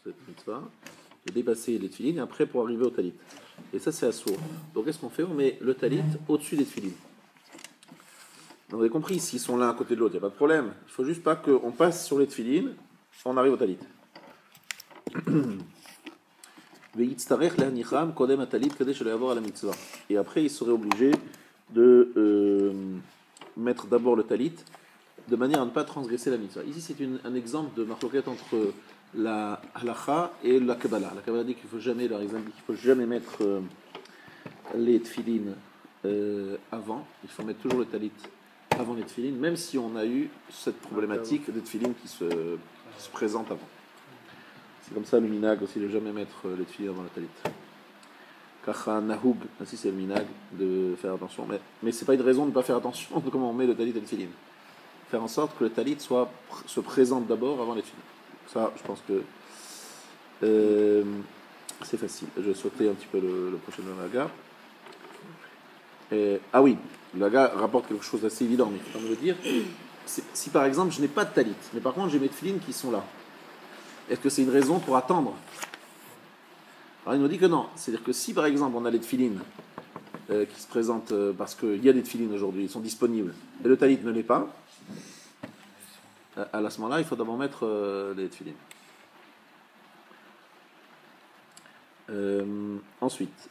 cette mitzvah, de dépasser les tefilines, et après pour arriver au talit. Et ça, c'est assourd. Donc, qu'est-ce qu'on fait? On met le talit au-dessus des tefilines. Vous avez compris, s'ils sont l'un à côté de l'autre, il n'y a pas de problème. Il ne faut juste pas qu'on passe sur les tefilines, on arrive au talit. Et après, il serait obligé de mettre d'abord le talit de manière à ne pas transgresser la mitzvah. Ici, c'est un exemple de marloquette entre la halacha et la Kabbalah. La Kabbalah dit qu'il faut jamais, leur exemple dit qu'il faut jamais mettre les tefilines avant. Il faut mettre toujours le talit avant les tefilines, même si on a eu cette problématique des tefilines qui se présente avant. C'est comme ça le minag aussi de jamais mettre les tefilines avant le talit. Kacha nahoug, ainsi c'est le minag de faire attention. Mais c'est pas une raison de ne pas faire attention de comment on met le talit et le tefilines. Faire en sorte que le talit se présente d'abord avant les tefilines. Ça, je pense que c'est facile. Je vais sauter un petit peu le prochain Laga. Ah oui, le Laga rapporte quelque chose d'assez évident, mais il faut pas me le dire. Si par exemple je n'ai pas de talit, mais par contre j'ai mes tefilines qui sont là, est-ce que c'est une raison pour attendre? Alors il nous dit que non. C'est-à-dire que si par exemple on a les tefilines qui se présentent parce qu'il y a des tefilines aujourd'hui, ils sont disponibles, et le talit ne l'est pas, à ce moment-là, il faut d'abord mettre les tefilines. Ensuite,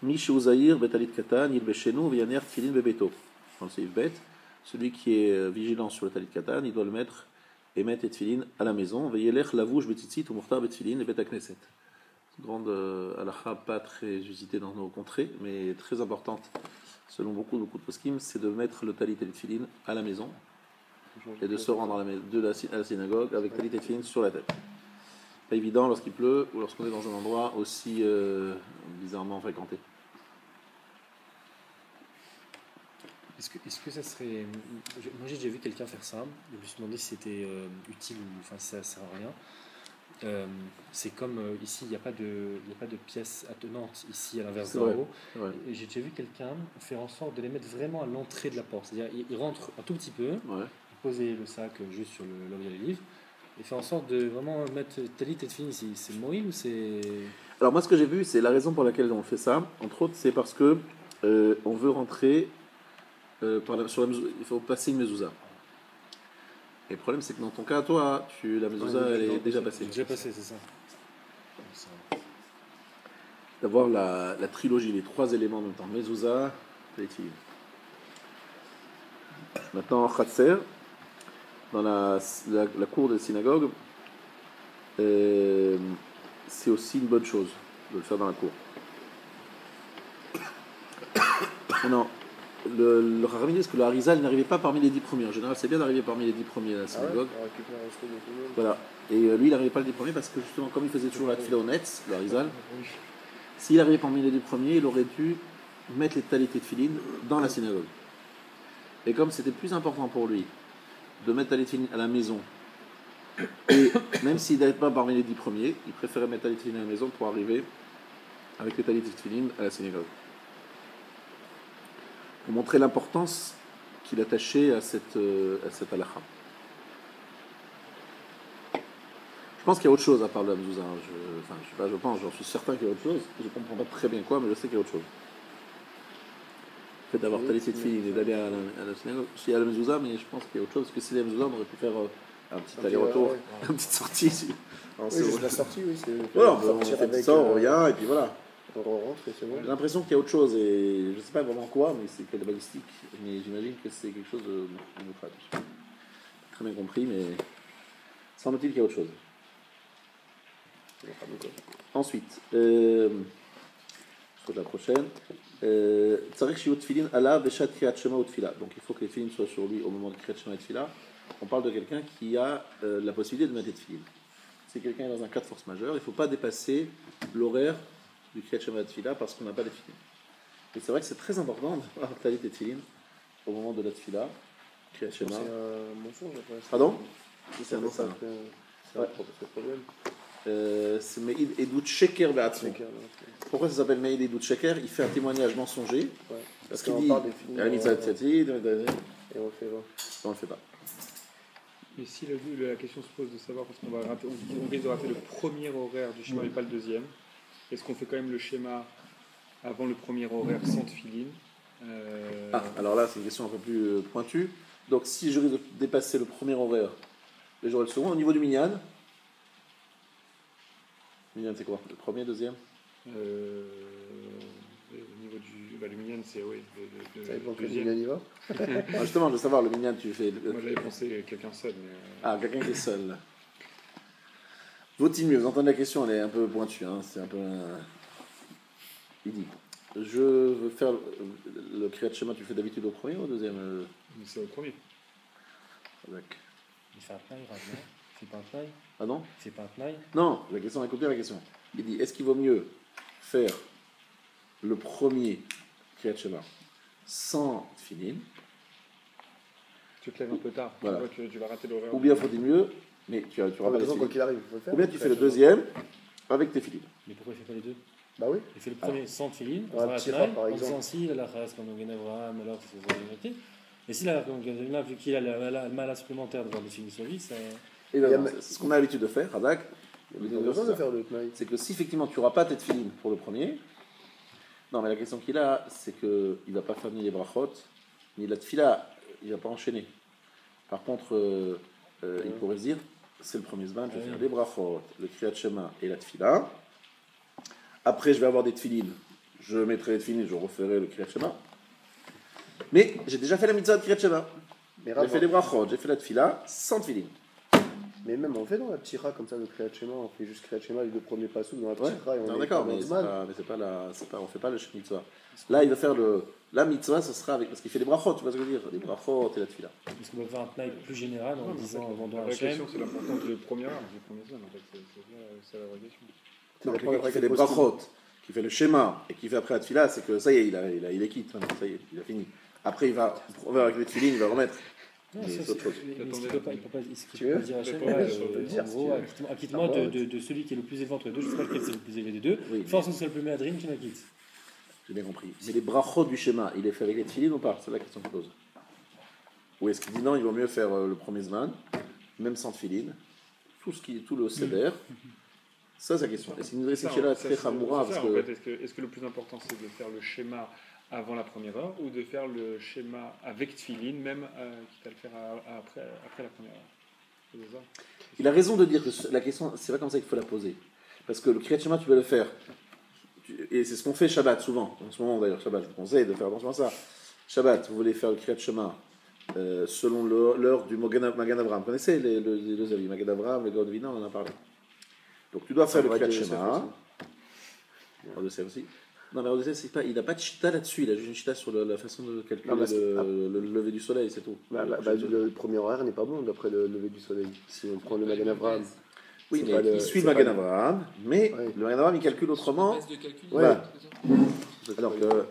Mishu Zahir, Betalit Katan, Il Beshenu, Vianer Tefilin Bebeto. Dans le Seif Bet, celui qui est vigilant sur le Talit Katan, il doit le mettre et mettre les tefilines à la maison. Veyelech Lavouj Betitzit ou Murtar Betfilin et Betakneset. Grande halakha, pas très usitée dans nos contrées, mais très importante selon beaucoup de poskim, c'est de mettre le Talit et les tefilines à la maison et de se rendre à la synagogue avec talit et tefilin sur la tête. Pas évident lorsqu'il pleut ou lorsqu'on est dans un endroit aussi bizarrement fréquenté. Est-ce que ça serait... Moi j'ai déjà vu quelqu'un faire ça, je me suis demandé si c'était utile ou enfin si ça sert à rien. C'est comme ici, il n'y a pas de pièce attenante ici à l'inverse d'en haut. Et j'ai déjà vu quelqu'un faire en sorte de les mettre vraiment à l'entrée de la porte. C'est-à-dire il rentre un tout petit peu, poser le sac juste sur là où il y a les livres, et faire en sorte de vraiment mettre talit et tefilin ici. C'est moïl ou c'est... Alors moi ce que j'ai vu, c'est la raison pour laquelle on fait ça, entre autres, c'est parce que on veut rentrer sur la mezouza. Il faut passer une mezouza. Et le problème c'est que dans ton cas, toi, la mezouza elle est déjà passée. Déjà passée, c'est ça. D'avoir la trilogie, les trois éléments en même temps, mezouza, talit, tefilin. Maintenant, Khatser, dans la cour de la synagogue, c'est aussi une bonne chose de le faire dans la cour. Non, le Rami dit que le Harizal n'arrivait pas parmi les 10 premiers. En général, c'est bien d'arriver parmi les 10 premiers à la synagogue. Voilà. Et lui, il n'arrivait pas les 10 premiers parce que justement, comme il faisait toujours la tefila au net, le Harizal, s'il arrivait parmi les 10 premiers, il aurait dû mettre les talit et tefilin dans la synagogue. Et comme c'était plus important pour lui de mettre talit et tefilin à la maison, et même s'il n'était pas parmi les 10 premiers, il préférait mettre talit et tefilin à la maison pour arriver avec les talit et tefilin à la synagogue. Pour montrer l'importance qu'il attachait à cette halakha. Je pense qu'il y a autre chose à part de la mezouza. J'en suis certain qu'il y a autre chose. Je ne comprends pas très bien quoi, mais je sais qu'il y a autre chose. Le fait d'avoir talit et tefilin et d'aller à la synagogue. Il y a la mezouza, mais je pense qu'il y a autre chose. Parce que si la mezouza, on aurait pu faire un petit aller-retour, une petite sortie. C'est la sortie, oui. Voilà, on fait ça, on revient, et puis voilà. On rentre et c'est bon. J'ai l'impression qu'il y a autre chose, et je ne sais pas vraiment quoi, mais c'est quelle balistique. Mais j'imagine que c'est quelque chose de neutre. Très bien compris, mais semble-t-il qu'il y a autre chose. Ensuite, je la prochaine. Tzarich shiut tefilin ala veshat kriyat shema ou tefila. Donc il faut que les tefilin soient sur lui au moment de kriyat shema et tefila. On parle de quelqu'un qui a la possibilité de mettre des tefilin. Si quelqu'un est dans un cas de force majeure, il ne faut pas dépasser l'horaire du kriyat shema et tefila parce qu'on n'a pas de tefilin. Et c'est vrai que c'est très important d'avoir talit et tefilin au moment de la tefila. Kriyat shema. C'est un mensonge après. Pardon? C'est un mensonge. C'est un problème. C'est Meïd Edut Sheker Be'atzmo. Pourquoi ça s'appelle Meïd Edut Sheker? Il fait un témoignage mensonger. Parce qu'il dit et on le fait pas. Mais si la question se pose de savoir, parce qu'on risque de rater le premier horaire du schéma et pas le deuxième, est-ce qu'on fait quand même le schéma avant le premier horaire sans tefilin Alors là, c'est une question un peu plus pointue. Donc, si je risque de dépasser le premier horaire et j'aurai le second, au niveau du minyan, c'est quoi? Le premier, deuxième? Au niveau du. Le minyan, c'est oui. Ça dépend quel deuxième. minyan il va. Justement, je veux savoir, le minyan, tu fais. Moi, j'avais pensé quelqu'un seul. Mais, quelqu'un qui est seul. Vaut-il mieux? Vous entendez la question, elle est un peu pointue. Hein, c'est un peu. Il dit je veux faire le Kriyat Shema, tu le fais d'habitude au premier ou au deuxième? mais c'est au premier. D'accord. Il fait un tnaï, non? Il fait pas un tnaï? Ah non? Il fait pas un tnaï? Non, la question, écoute bien la question. Il dit est-ce qu'il vaut mieux faire le premier Kriyat Shema sans Tfilin, Tu te lèves un peu tard. Voilà. Tu vas rater l'horaire. ou bien faut-il mieux, mais tu auras pas les Quoi Tfilin, qu'il arrive, il faut le faire. ou bien tu fais le deuxième avec tes Tfilin. Mais pourquoi il fait pas les deux? Bah oui. Il fait le premier sans tefilin, Un petit rat, par en exemple. disant si la race comme Magen Avraham, alors c'est sa vérité. Et si la vu qu'il a le mal supplémentaire de voir des films sur lui, ça. Et Il y a- c'est ce qu'on a l'habitude de faire, Radak. Il y a besoin de faire le tnaï. C'est que si effectivement tu n'auras pas tes Tfilin pour le premier, non mais la question qu'il a, c'est qu'il ne va pas faire ni les brachot, ni la tfila, il ne va pas enchaîner. Par contre, il pourrait se dire, c'est le premier zman, je vais faire les brachot, le kriyat shema et la tfila. Après, je vais avoir des tfilin, je mettrai les tfilin, je referai le kriyat shema. Mais j'ai déjà fait la mitzvah de kriyat shema. Mais J'ai fait les brachot, j'ai fait la tfila sans tfilin. Mais même on fait dans la tira comme ça, le Kriyat Shema, on fait juste Kriyat Shema, les deux premiers passous dans la Ouais, tira et on non, est d'accord, dans mais le c'est zman. pas, on fait pas le mitzvah. Là, il va faire la mitzvah, ce sera avec, parce qu'il fait les brachot, tu vois ce que je veux dire, les brachot et la tfila. Est-ce qu'on peut faire un tnaï plus général en disant en vendant La un vraie chaîne? question, c'est l'importance du premier horaire, du premier zone. En fait, c'est la vraie question. Ça Non, dépend quelqu'un après qui fait quel les poste brachot, qui fait le schéma et qui fait après la tfila, c'est que ça y est, il est quitte, ça y est, il a fini. Après, il va avec les tfilines, il va remettre. Non, Mais ça, c'est autre chose. mais est-ce qu'il peut pas, il peut pas, est-ce qu'il Tu peut veux pas dire à chaîne, Ouais, je peux le dire, en si gros, tu veux. acquitte-moi de celui qui est le plus élevé entre les deux, je sais pas lequel c'est le plus élevé des deux, Oui, force que ce soit le plus méadrine, tu m'acquittes. J'ai bien compris. Mais les brachot du schéma, il est fait avec les tfilines ou pas? C'est la question que je pose. Ou est-ce qu'il dit non, il vaut mieux faire le premier zman, même sans tfilines, tout le seder. Ça, c'est la question. Et c'est une Ça, là ça, très c'est chamoura, ça, parce en que. fait. Est-ce que le plus important, c'est de faire le schéma avant la première heure ou de faire le schéma avec tfilin, même quitte à le faire après la première heure? C'est ça. Il a raison de dire que la question, c'est pas comme ça qu'il faut la poser. Parce que le Kriyat Shema, tu vas le faire. Et c'est ce qu'on fait Shabbat souvent. En ce moment d'ailleurs, Shabbat, je vous conseille de faire attention à ça. Shabbat, vous voulez faire le Kriyat Shema selon l'heure du Magen Avraham. Vous connaissez les deux avis, Magen Avraham, le God Vina, on en a parlé. Donc tu dois faire le Kriyat Shema. Odessef aussi. Non, mais Odessef, il n'a pas de chita là-dessus, il a juste une chita sur la façon de calculer le lever du soleil, c'est tout. Le premier horaire n'est pas bon d'après le lever du soleil. Si on prend le Magen Avraham. Oui, C'est mais pas il suit le Magen Avraham, mais Ouais. le Magen Avraham, il calcule autrement. Base de calcul. Ouais. Alors que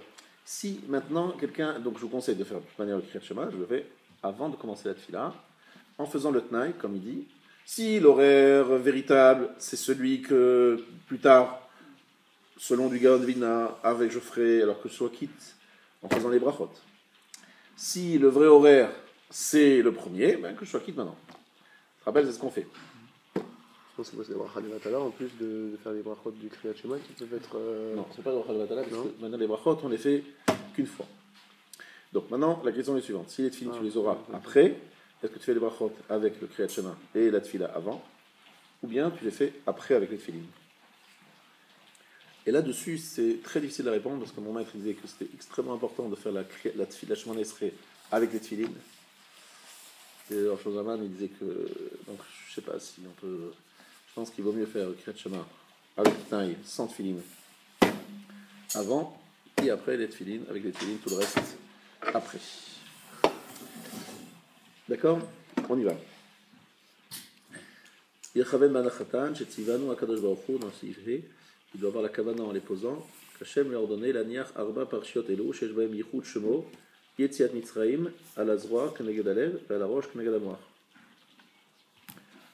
si maintenant quelqu'un, donc je vous conseille de faire de toute manière le Kriyat Shema, je le fais avant de commencer la tfila, en faisant le Tnaï, comme il dit. Si l'horaire véritable, c'est celui que plus tard, selon du Gaon Vina, avec je ferai, alors que je sois quitte, en faisant les brachot. Si le vrai horaire, c'est le premier, ben que je sois quitte maintenant. Je te rappelle, c'est ce qu'on fait. Je pense que c'est les brachot de Vatala, en plus de faire les brachot du Kriyat Shema qui peuvent être. Non, c'est pas le Rachel Vatala, parce Non. que maintenant les brachot, on les fait qu'une fois. Donc maintenant, la question est suivante. Si les tefilines, tu les auras après, est-ce que tu fais les brachot avec le Kriyat Shema et la tefila avant, ou bien tu les fais après avec les tefilines? Et là-dessus, c'est très difficile à répondre, parce que mon maître disait que c'était extrêmement important de faire la tefila Shemona Esrei avec les tefilines. Et Rosh Hashanah, il disait que, donc je sais pas si on peut, je pense qu'il vaut mieux faire le Kriyat Shema avec Tnaï, sans tefilines avant, et après les tefilines, avec les tefilines, tout le reste après. D'accord? On y va. Yechaven Manachatan, Shetzivanu Akadosh Baruch Hu, dans le Seif He, il doit avoir la kavana en les posant, qu'Hachem lui a ordonné la niach arba parshiot elu, shesh bahem yichud shemo, yetziat mitzraim, à la zroa keneged alev, et à la roche keneged amoar.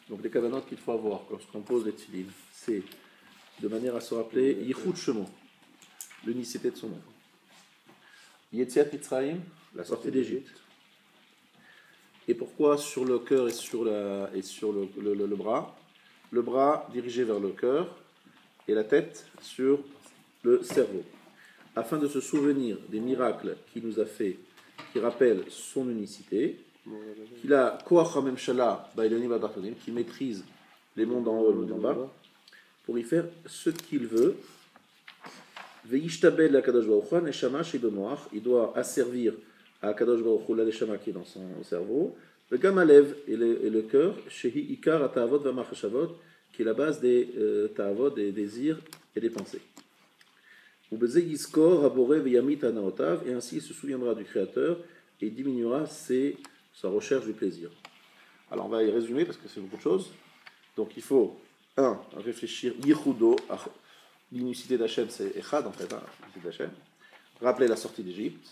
Donc les kavanot qu'il faut avoir lorsqu'on pose les tefilines, c'est de manière à se rappeler yichud shemo, l'unicité de son nom. Yetziat mitzraim, la sortie d'Égypte. Et pourquoi sur le cœur et sur le bras? Le bras dirigé vers le cœur et la tête sur le cerveau. Afin de se souvenir des miracles qu'il nous a fait, qui rappellent son unicité, qu'il a Koach HaMemshala Ba'elonim Va'Tachtonim, qui maîtrise les mondes en haut et les mondes en bas, pour y faire ce qu'il veut. Ve'yishtabel l'Akadosh Baruch Hu, Neshama Shebemoach, il doit asservir à Akadosh Baruch Hu la Neshama qui est dans son cerveau, le Gamalev et le cœur, Shehi Ikar HaTa'avot Va'Machashavot, qui est la base des ta'avot, des désirs et des pensées. Ubeze Yiskor Haboré Ve'yamit Anaotav, et ainsi il se souviendra du Créateur et diminuera sa recherche du plaisir. Alors on va y résumer parce que c'est beaucoup de choses. Donc il faut, réfléchir Yichudo, l'unicité d'Hachem, c'est Echad en fait, l'unicité d'Hachem. Rappeler la sortie d'Égypte.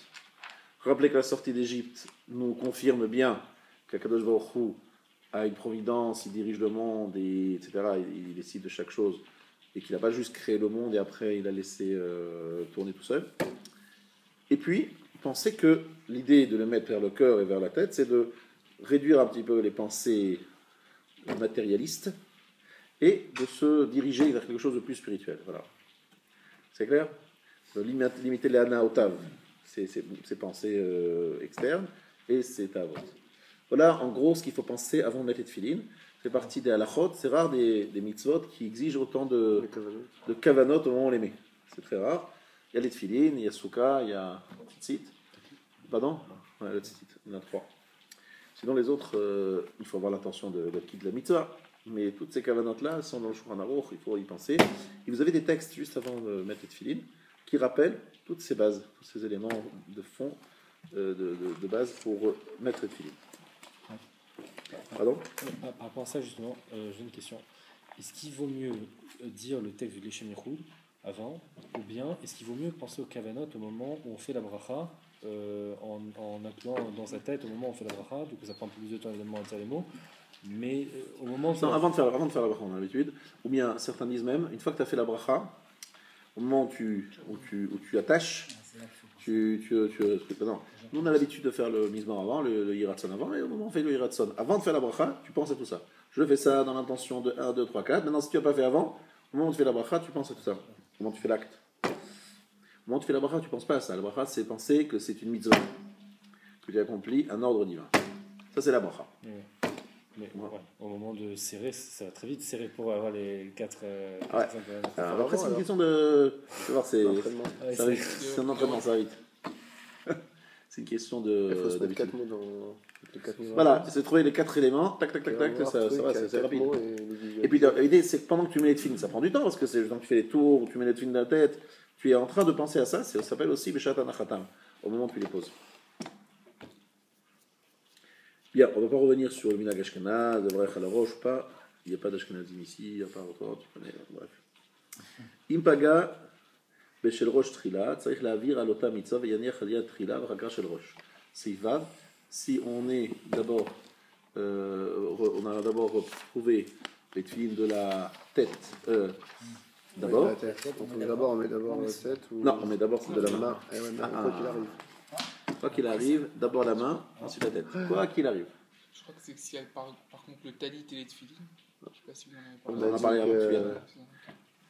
Rappeler que la sortie d'Égypte nous confirme bien qu'Akadosh Baruch Hu a une providence, il dirige le monde, etc. Il décide de chaque chose. Et qu'il n'a pas juste créé le monde et après il a laissé tourner tout seul. Et puis, penser que l'idée de le mettre vers le cœur et vers la tête, c'est de réduire un petit peu les pensées matérialistes et de se diriger vers quelque chose de plus spirituel. Voilà. C'est clair? Limiter les anaotav, ses pensées externes, et ses tavot. Voilà en gros ce qu'il faut penser avant de mettre les tefilines. C'est partie des halachot. C'est rare des mitzvot qui exigent autant de kavanot au moment où on les met. C'est très rare. Il y a les tefilines, il y a Souka, il y a Tzitzit. Pardon? Ouais, le Tzitzit, il y en a 3. Sinon les autres, il faut avoir l'intention de quitter la mitzvah. Mais toutes ces kavanotes-là sont dans le Shulchan Aruch, il faut y penser. Et vous avez des textes juste avant de mettre les tefilines qui rappellent toutes ces bases, tous ces éléments de fond, de base pour mettre les tefilines. Pardon? Par rapport à ça, justement, j'ai une question. Est-ce qu'il vaut mieux dire le texte du Leshem Yichud avant, ou bien est-ce qu'il vaut mieux penser au kavanot au moment où on fait la bracha, en incluant dans sa tête au moment où on fait la bracha, du coup ça prend plus de temps évidemment à dire les mots, mais au moment où... Non, avant de faire la bracha, on a l'habitude, ou bien certains disent même, une fois que tu as fait la bracha, au moment où tu attaches, non. Nous on a l'habitude de faire le mizmor avant, le yiratson avant, et au moment où on fait le yiratson, avant de faire la bracha, tu penses à tout ça. Je fais ça dans l'intention de 1, 2, 3, 4. Maintenant, si tu n'as pas fait avant, au moment où tu fais la bracha, tu penses à tout ça. Au moment où tu fais l'acte. Au moment où tu fais la bracha, tu ne penses pas à ça. La bracha, c'est penser que c'est une mitzvah, que tu accomplis un ordre divin. Ça, c'est la bracha. Mais ouais, au moment de serrer, ça va très vite serrer pour avoir les 4. Alors, après, c'est une question de. Tu vois, c'est un entraînement, ça va vite. C'est une question de. Il faut se mettre 4 mots dans. Voilà, c'est trouver les 4 éléments, tac, ça va, c'est rapide. Et puis l'idée, c'est que pendant que tu mets les tefilines, ça prend du temps, parce que c'est quand tu fais les tours, ou tu mets les tefilines dans la tête, tu es en train de penser à ça, ça s'appelle aussi Beshat Anachatam, au moment où tu les poses. Bien, on ne va pas revenir sur le minhag Ashkenaz, de Vrech à la roche, pas, il n'y a pas d'Ashkenazim ici, il n'y a pas autant, tu connais, bref. Impaga, Beshel Rosh Trila, Tzarich Lavir Alota Mitzvah, Veyaniach Aliyat Trila, Vrakar Shel Rosh. C'est Vav. Si on est d'abord, on a d'abord retrouvé les tefilines de la tête. D'abord. On met d'abord la tête. Ou... Non, on met d'abord de la main. Quoi qu'il arrive. Quoi qu'il arrive, d'abord la main, ensuite la tête. Quoi qu'il arrive. Je crois que c'est que si elle par contre le talit et les tefilines. Je ne sais pas si vous en On avez en a parlé avant que tu viennes. Là,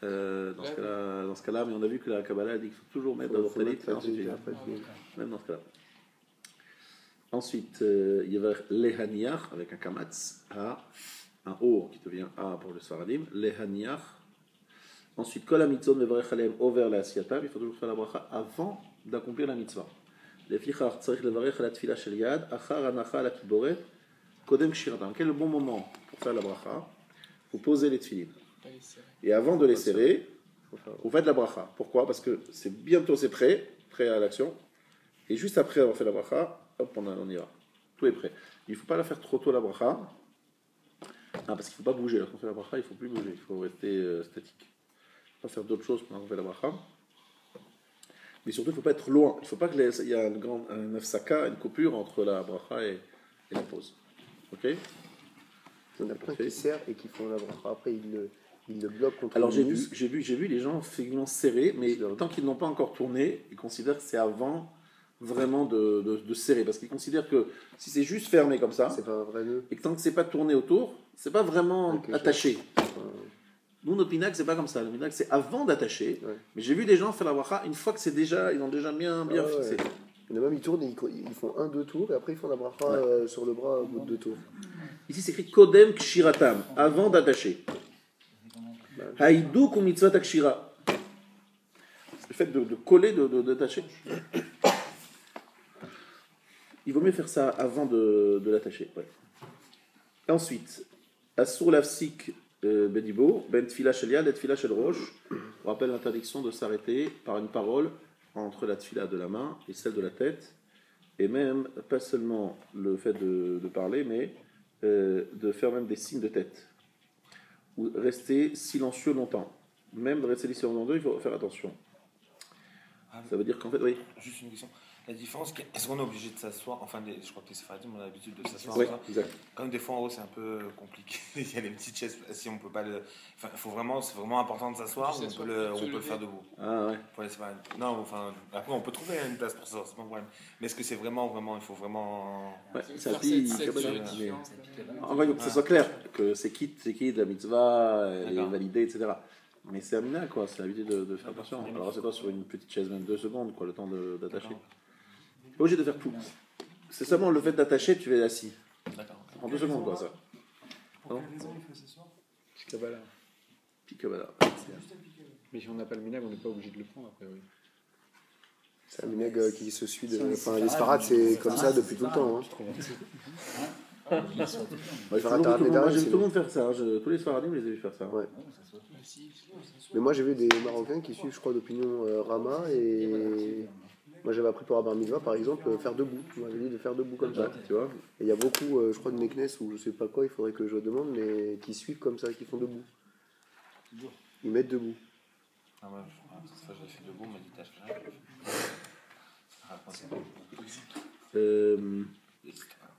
Dans ce cas-là, mais on a vu que la Kabbalah dit qu'il faut toujours mettre d'abord talit et ensuite tefilin. Même dans ce cas-là. Ensuite, il y avait Lehaniach avec un kamatz, A, un O qui devient A pour le Sfaradim, Lehaniach. Ensuite, Kol HaMitzvot Mevarech Aleim Over LaAsiyatam, il faut toujours faire la bracha avant d'accomplir la mitzvah. Lefichach Tzarich Levarech Ala Tfila Shel Yad, Achar Anacha Ala Kiboret, Kodem Kshiratam. Quel est le bon moment pour faire la bracha? Il faut poser les tefilines. Et avant de les serrer, vous faites la bracha. Pourquoi? Parce que c'est bientôt, c'est prêt à l'action. Et juste après avoir fait la bracha, hop, on ira. Tout est prêt. Il ne faut pas la faire trop tôt la bracha. Parce qu'il ne faut pas bouger. Lorsqu'on fait la bracha, il ne faut plus bouger. Il faut rester statique. Il ne faut pas faire d'autres choses pendant qu'on fait la bracha. Mais surtout, il ne faut pas être loin. Il ne faut pas qu'il y ait un afsaka, une coupure entre la bracha et la pause. Ok? Il y en a plein qui serrent et qui font la bracha. Après, ils le bloquent contre. Alors j'ai vu les gens effectivement serrer, mais tant qu'ils n'ont pas encore tourné, ils considèrent que c'est avant vraiment de serrer, parce qu'ils considèrent que si c'est juste fermé comme ça, C'est pas un vrai nœud. et que tant que c'est pas tourné autour, c'est pas vraiment Ok, attaché. Enfin, Nous, notre minac, c'est pas comme ça. Le minac, c'est avant d'attacher. Ouais. Mais j'ai vu des gens faire la bracha une fois que ils ont déjà bien Ah ouais. fixé. il y en a même, ils tournent, ils font 1-2 tours, et après ils font la bracha sur le bras au bout de 2 tours. Ici, c'est écrit Kodem Kshiratam, avant d'attacher. Haïdouk ou mitzvah takshira. Le fait de coller, d'attacher. Il vaut mieux faire ça avant de l'attacher. Ouais. Ensuite, Asur Lafsik Bedibo, Ben Tfila Shelial et Tfila Shel Rosh. On rappelle l'interdiction de s'arrêter par une parole entre la tfila de la main et celle de la tête. Et même, pas seulement le fait de parler, mais de faire même des signes de tête. Ou rester silencieux longtemps. Même de rester silencieux longtemps, il faut faire attention. Ça veut dire qu'en fait, oui. Juste une question. La différence, est-ce qu'on est obligé de s'asseoir? Enfin, je crois que les Séfaradimes ont l'habitude de s'asseoir. Oui, comme ça. exact. Comme des fois en haut, c'est un peu compliqué. Il y a les petites chaises. Si on peut pas le. Enfin, c'est vraiment important de s'asseoir ou on peut le faire debout. Ah ouais. Pour les Séfaradimes. Non, enfin, après, on peut trouver une place pour s'asseoir, c'est pas un problème. Mais est-ce que c'est vraiment, il faut vraiment. Ouais, Faire ça cette- pique, cette Kabbalah. durée différente, En vrai, il faut que ce soit clair, que c'est quitte de la mitzvah, est D'accord. validé, etc. Mais c'est amina, quoi, c'est l'habitude de faire attention. Alors, c'est pas sur une petite chaise, même 2 secondes, quoi, le temps d'attacher. Pas obligé de faire tout. C'est seulement le fait d'attacher, tu es assis. D'accord. Ça prend 2 secondes, quoi, ça. Pour quelle raison il faut s'asseoir? C'est Kabbalah. Puis Kabbalah. Mais si on n'a pas le minag, on n'est pas obligé de le prendre après, oui. C'est un minag qui se suit de. Enfin, les Sfarades, c'est comme ça depuis tout le temps. Hein. Ouais, Faire j'ai un tarab vu Nedarim, tout le sinon. monde faire ça. Tous les Sfaradim, je les ai vus faire ça. Ouais. Bah, si. Mais moi, j'ai vu des Marocains qui suivent, je crois, d'opinion Rama. Et moi, j'avais appris pour Bar Mitzvah, par exemple, faire debout. On m'avait dit de faire debout comme ça. Ouais, tu vois. Et il y a beaucoup, je crois, de Meknes ou je sais pas quoi, il faudrait que je demande, mais qui suivent comme ça, qui font debout. Ils mettent debout. Ah ouais, cette fois, je l'ai fait debout, on m'a dit tâche là.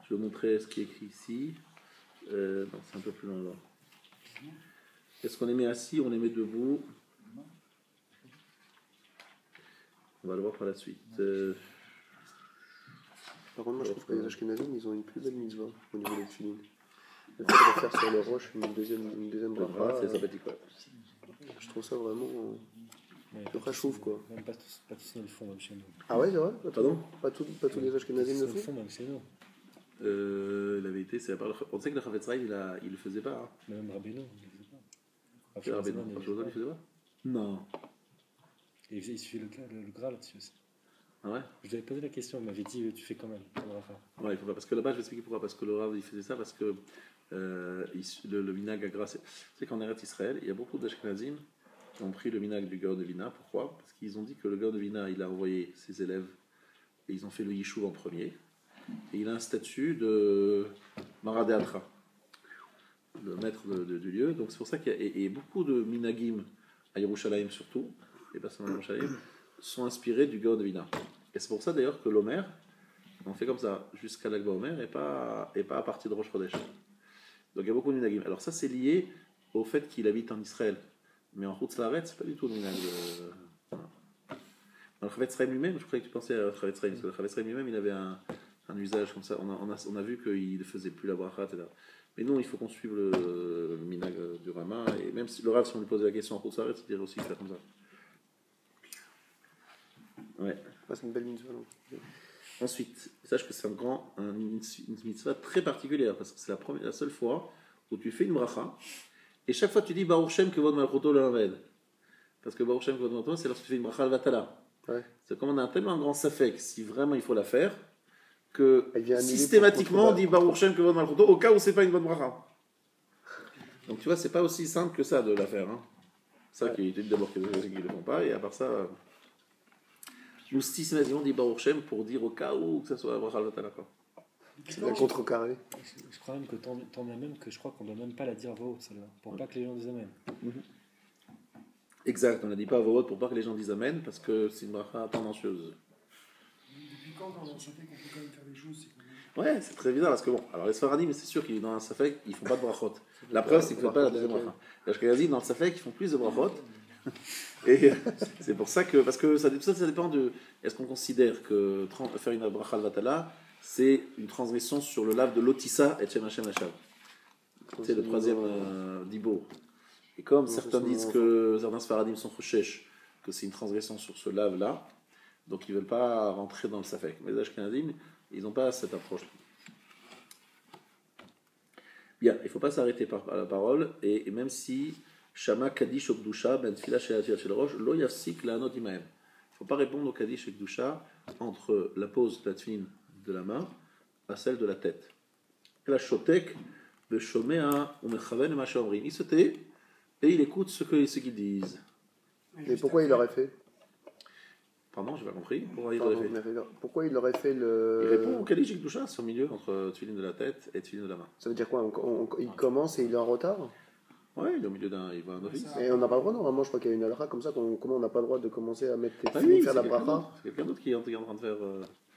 Je vais montrer ce qui est écrit ici. Non, c'est un peu plus loin là. Est-ce qu'on les met assis ou on les met debout? On va le voir par la suite. Par contre, moi, je trouve que les Ashkenazim, ils ont une plus belle mitzvah au niveau des tefilines. Le fait de faire sur le roche une deuxième bracha, C'est sympathique, quoi. je trouve ça vraiment Ouais, très chauffe, quoi. Même pas tous ils le font, même chez nous. Ah ouais, c'est vrai? Pardon? Pas tous les Ashkenazim Ils le le font? font, même chez nous. La vérité, c'est à part on sait que le Chavetz Rai, il le faisait pas. Hein. Mais même Rabbeinu, il le faisait pas. C'est Rabbeinu, il le Rabbeinu, il faisait le faisait pas? Non. pas. Et il suffit le Graal là-dessus aussi. Ah ouais? Je lui avais posé la question, il m'avait dit tu fais quand même. On va faire. Ouais, il faut pas. Parce que là-bas, je vais expliquer pourquoi. Parce que le Rav, il faisait ça parce que le minag à grâce. C'est qu'en Eretz Israël, il y a beaucoup d'Ashkenazim qui ont pris le minag du Gaon de Vina. Pourquoi? Parce qu'ils ont dit que le Gaon de Vina, il a envoyé ses élèves et ils ont fait le Yishuv en premier. Et il a un statut de Maradé Atra, le maître du lieu. Donc c'est pour ça qu'il y a et beaucoup de minagim à Yerushalayim surtout, les personnes à Yerushalayim, sont inspirés du Gaon de Vina. Et c'est pour ça d'ailleurs que l'Omer, on fait comme ça jusqu'à l'Agba Omer et pas à partir de Rosh Chodesh. Donc il y a beaucoup de minagim. Alors ça c'est lié au fait qu'il habite en Israël. Mais en Chutz Laaretz, c'est pas du tout le minag. Voilà. Dans le Chavetz Chaim lui-même, je croyais que tu pensais à Chavetz Chaim, parce que le Chavetz Chaim lui-même, il avait un usage comme ça. On a vu qu'il ne faisait plus la bracha, etc. Mais non, il faut qu'on suive le minag du Rama. Et même si le Rav, si on lui posait la question en Chutz Laaretz, il dirait aussi faire comme ça. Ouais. Ah, c'est une belle mitzvah. Donc. Ensuite, sache que c'est une mitzvah très particulière, parce que c'est la seule fois où tu fais une bracha, et chaque fois tu dis Baruch Shem Kevod Malchuto Le'Aved. Parce que Baruch Shem Kevod Malchuto, c'est lorsque tu fais une bracha al-Vatala. Ouais. C'est comme on a tellement un grand safek, si vraiment il faut la faire, que Elle vient annuler systématiquement on pour dit Baruch Shem Kevod Malchuto au cas où c'est pas une bonne bracha. Donc tu vois, c'est pas aussi simple que ça de la faire. Hein. Ça qui est d'abord qu'ils ne le font pas, et à part ça. Nous systématiquement dit Baruch Shem pour dire au cas où que ça soit bracha al-Vatala. C'est bien contrecarré. Je crois même que tant bien même que je crois qu'on ne doit même pas la dire à voix haute, celle-là, pour pas que les gens disent amen. Exact, on ne dit pas à voix haute pour pas que les gens disent amen, parce que c'est une bracha tendancieuse. Depuis quand on safek qu'on peut quand même faire des choses, c'est qu'on... Ouais, c'est très bizarre, parce que bon, alors les Sfaradim, c'est sûr qu'ils dans un safek, ils font pas de brachot. La preuve, c'est qu'ils ne font pas la deuxième bracha. Les Ashkenazim, dans le safek, ils font plus de brachot, Et c'est pour ça que, parce que ça dépend de, est-ce qu'on considère que faire une bracha al-vatala, c'est une transgression sur le lave de l'otissa et Shem Hashem Hashav. C'est le troisième dibour. Et comme certains disent que certains sfaradim sont chouchèches, que c'est une transgression sur ce lave-là, donc ils ne veulent pas rentrer dans le safek. Mais les ashkenazim, ils n'ont pas cette approche-là. Bien, il ne faut pas s'arrêter à la parole, et même si Shama Kaddish Okdusha, Ben Tfila Shel Rosh, Lo Yafsik La'anot Imahem. Il ne faut pas répondre au Kaddish Okdusha entre la pose de la tefilin de la main à celle de la tête. La Shotek, le Shomea, ou Mechaven, Macha Omrim. Il se tait et il écoute ce qu'ils disent. Et pourquoi il l'aurait fait? Pardon, je n'ai pas compris. Pourquoi il aurait fait le. Il répond au Kaddish Okdusha, c'est au milieu entre tefilin de la tête et tefilin de la main. Ça veut dire quoi? Il commence et il est en retard? Ouais, il est au milieu il voit un office. Et on n'a pas le droit, normalement, je crois qu'il y a une halakha comme ça, comment on n'a pas le droit de commencer à mettre oui, faire la bracha? C'est quelqu'un d'autre qui est en train de faire.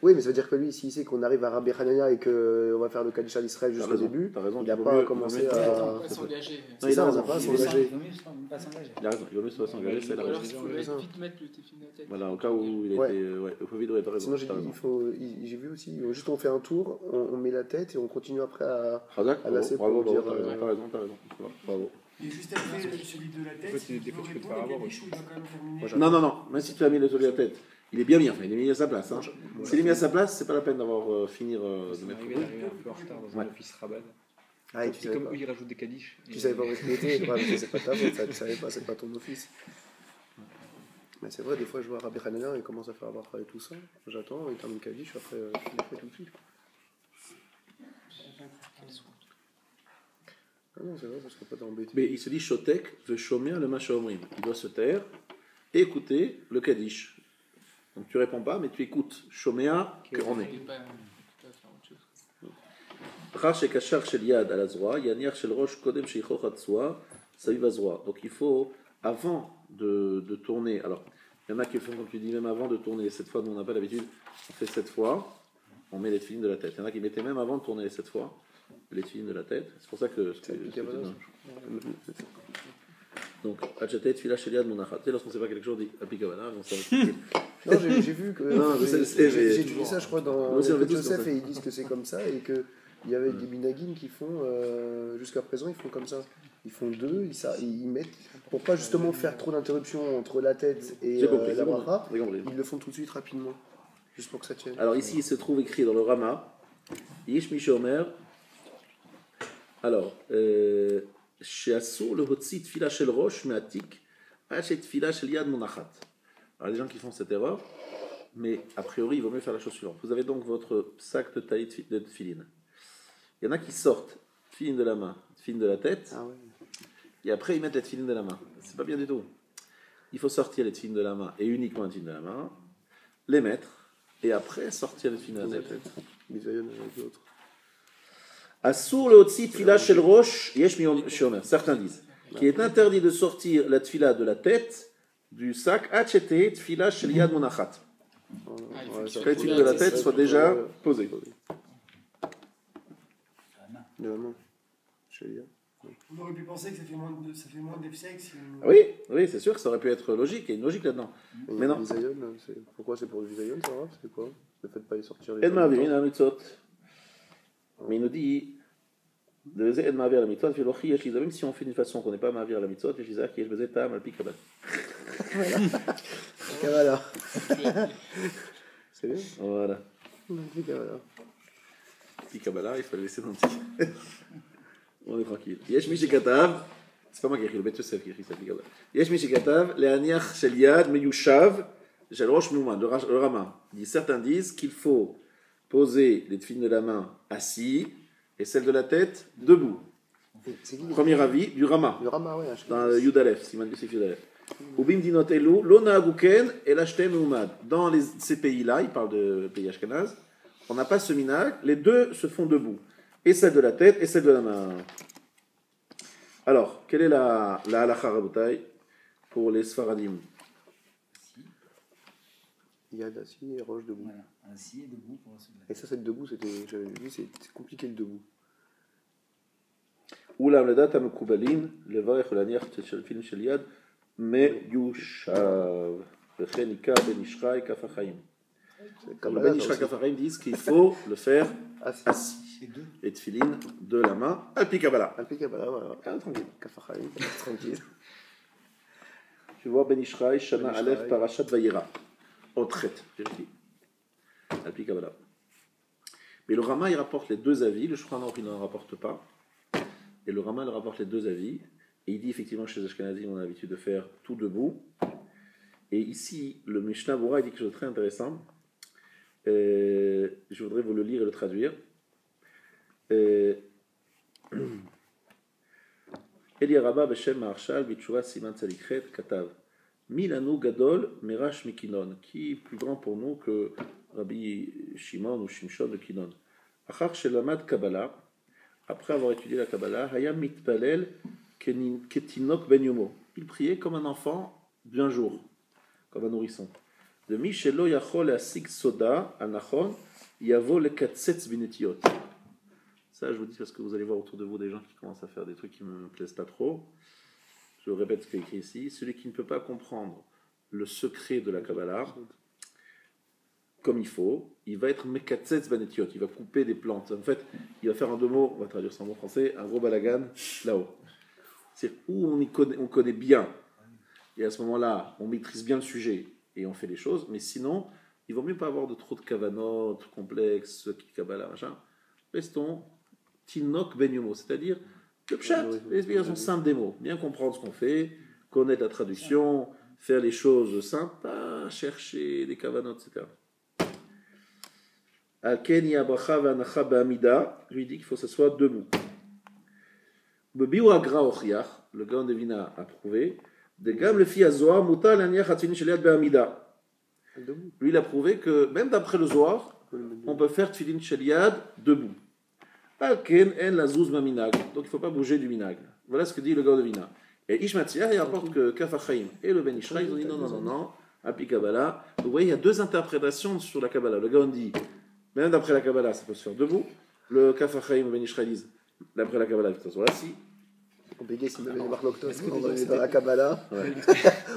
Oui, mais ça veut dire que lui, s'il sait qu'on arrive à Rabbi Hanania et qu'on va faire le Kaddish à l'Israël jusqu'au début, il n'a pas commencé à s'engager. C'est ça, on n'a pas à s'engager. Il a raison, il vaut mieux se s'engager, c'est la Alors, raison. il faut vite mettre le téfil de la tête. Voilà, au cas où il était. Ouais, il faut vite, ouais, t'as raison. Sinon, j'ai vu aussi, juste on fait un tour, on met la tête et on continue après à lasser bravo, pour dire. t'as raison. Bravo. Et juste après celui de la tête, En fait, des fois, tu peux te faire avoir aussi. il va quand même terminer. Non, même si tu as mis le sol de la tête, il est bien, enfin, il est mis à sa place. Hein. S'il est mis à sa place, c'est pas la peine d'avoir finir de mettre. Arrivé un peu en retard dans un office rabat. Ah, et Et comme eux, ils rajoutent des kaddish. tu savais pas où il était, mais c'est pas ta faute, ça, tu savais pas, c'est pas ton office. Mais c'est vrai, des fois je vois Rabbi Hanania, il commence à faire avoir et tout ça, j'attends, il termine Kaddish, après je le fais tout de suite. Ah non, c'est vrai, parce qu'on peut pas t'embêter. Mais il se dit Shotek veut chomer le Macha Omrim. Il doit se taire et écouter le Kaddish. Donc tu réponds pas, mais tu écoutes. Shomea, on est. Il peut pas faire autre chose. Rash et Kachar shel Yad à la Zora, Yaniar shel Rosh Kodem sheichoch Hatzua, Saviv Azroa. Donc il faut, avant de tourner, alors il y en a qui font comme tu dis, même avant de tourner, cette fois, nous on n'a pas l'habitude, on fait 7 fois, on met les filines de la tête. Il y en a qui mettaient même avant de tourner les 7 fois, les filines de la tête. C'est pour ça que. Donc, Hachatet, Fila Sheliad, Monachat. Lorsqu'on ne sait pas quelque chose, on dit Apikavana, on s'en Non, j'ai vu que. Non, j'ai étudié ça, je crois, dans Moi aussi, on le fait tous Joseph, comme ça. et ils disent que c'est comme ça, et qu'il y avait des minagim qui font, jusqu'à présent, ils font comme ça. Ils font deux, ils mettent, pour pas justement faire trop d'interruptions entre la tête et J'ai compris, la c'est bon, bracha, j'ai compris. ils le font tout de suite rapidement, juste pour que ça tienne. Alors ici, il se trouve écrit dans le Rama, Yish Mishomer. Alors, Sheasur le Hotzi Tfila Shel Rosh Meatik, Hachet Tfila Shel Yad Monachat. Alors, les gens qui font cette erreur, mais a priori, il vaut mieux faire la chose suivante. Vous avez donc votre sac de taille de tefilin. Il y en a qui sortent tefilin de la main, tefilin de la tête, Ah ouais. et après ils mettent la tefilin de la main. C'est pas bien du tout. Il faut sortir les tefilin de la main et uniquement les tefilin de la main, les mettre, et après sortir les tefilin de la tête. Bisayon avec l'autre. Assour le hotzi tfila shel rosh, yesh mi shomer. Certains disent qu'il est interdit de sortir la tfila de la tête du sac, hachete tfila shel yad monachat. Que les tefilin de la tête soient déjà posées. De la main. Chez Elia. On aurait pu penser que ça fait moins d'effsec si on... Oui, c'est sûr que ça aurait pu être logique, il y a une logique là-dedans. Mais non. Bisayon, pourquoi c'est pour le Bisayon, ça va? C'est quoi? Le fait de pas les sortir les Edma Avirin la mitzvot. Mais il nous dit, de Edma Avir la mitzvot, même si on fait d'une façon qu'on n'est pas Mavir la mitzvot, je disais qu'il y a besoin de tam al pikabal. Kavala. C'est bien? Voilà. Kavala. Pikabala, il faut le laisser dans le petit. On est tranquille. Yesh mi shekatav, c'est pas moi qui ai écrit, le Bet Yosef qui a écrit ça, Pikabala. Yesh mi shekatav, le'aniach shel yad meyushav, shel rosh mouman, le Rama. Certains disent qu'il faut poser les tefilines de la main assis et celle de la tête debout. C'est qui? Premier avis du Rama. Le Rama, ouais. Dans le Yudalef, Siman Yosef Yudalef. Ubim dinot elu, lo naaguken et l'ashtem meumad. Dans ces pays-là, il parle de pays ashkenaz, on n'a pas ce minag, les deux se font debout. Et celle de la tête et celle de la main. Alors, quelle est la halakha rabotai pour les Sfaradim? Yad assis et roche debout. Voilà, assis et debout pour la soulever. Et ça, c'est le debout, j'avais vu, c'est compliqué le debout. Oulam ledat amekubalin, levarech olaniach shel film shel yad, Meyushav. וכן עיקר בן ישחי כף החיים. בן ישחי כף החיים disent qu'il faut le faire assis. Et tefilin de la main, al pi Kabbalah. Al pi Kabbalah, voilà. Tranquille. Kaf HaChaim, tranquille. Tu vois Ben Ishraï, Shana Aleph, Parashat Vayera. Otret, vérifie. Al pi Kabbalah. Mais le Rama, il rapporte les deux avis. Le Shulchan Aruch, il n'en rapporte pas. Et le Rama, il rapporte les deux avis. Et il dit effectivement chez les Ashkenazim, on a l'habitude de faire tout debout. Et ici, le Mishnah Bora, il dit quelque chose de très intéressant. Je voudrais vous le lire et le traduire. Elia Rabba Beshem Maharshal Bitshuva Siman Tzalikhet Katav Milanu Gadol Merash Mikinon, qui est plus grand pour nous que Rabbi Shimon ou Shimshon de Kinon. Achar Shelamad Kabbalah, après avoir étudié la Kabbalah, Hayam Mitpalel Ketinok Ben Yomo. Il priait comme un enfant d'un jour, comme un nourrisson. De Mishelo Yachol Asik Soda Anachon Yavo le Katsetz Binetiot. Ça, je vous dis parce que vous allez voir autour de vous des gens qui commencent à faire des trucs qui ne me plaisent pas trop. Je répète ce qui est écrit ici. Celui qui ne peut pas comprendre le secret de la Kabbalah comme il faut, il va être Mekatsetz Binetiot. Il va couper des plantes. En fait, il va faire en deux mots, on va traduire ça en mot français, un gros balagan là-haut. C'est où on connaît bien. Et à ce moment-là, on maîtrise bien le sujet et on fait les choses. Mais sinon, il vaut mieux pas avoir de trop de kavanot, complexes, Kabbalah, machin. Restons Tinok Ben Yomo, c'est-à-dire le pshat, l'explication simple des mots. Bien comprendre ce qu'on fait, connaître la traduction, faire les choses simples, pas chercher des kavanot, etc. Al-Ken Yabracha Vanacha Ba'amida, lui dit qu'il faut s'asseoir debout. Bebiu Agra Ochiach, le Gaon de Vina a prouvé, de Gam le fi Zohar Muta l'Aniach Hatzini Sheliad Ba'amida. Lui, il a prouvé que même d'après le Zohar, on peut faire Tfilin Sheliad debout. Al-Ken en la zouz ma minag. Donc il ne faut pas bouger du minag. Voilà ce que dit le Gaon de Vina. Et Ishmatzia, il rapporte que Kaf HaChaim et le Ben Ishraï, ils ont dit non, Al pi Kabbalah. Vous voyez, il y a deux interprétations sur la Kabbalah. Le Gaon dit, même d'après la Kabbalah, ça peut se faire debout. Le Kaf HaChaim et le Ben Ishraï disent, d'après la Kabbalah, il faut s'asseoir assis. C'est compliqué si on avait Marc Loctos, on est dans la Kabbalah. Ouais.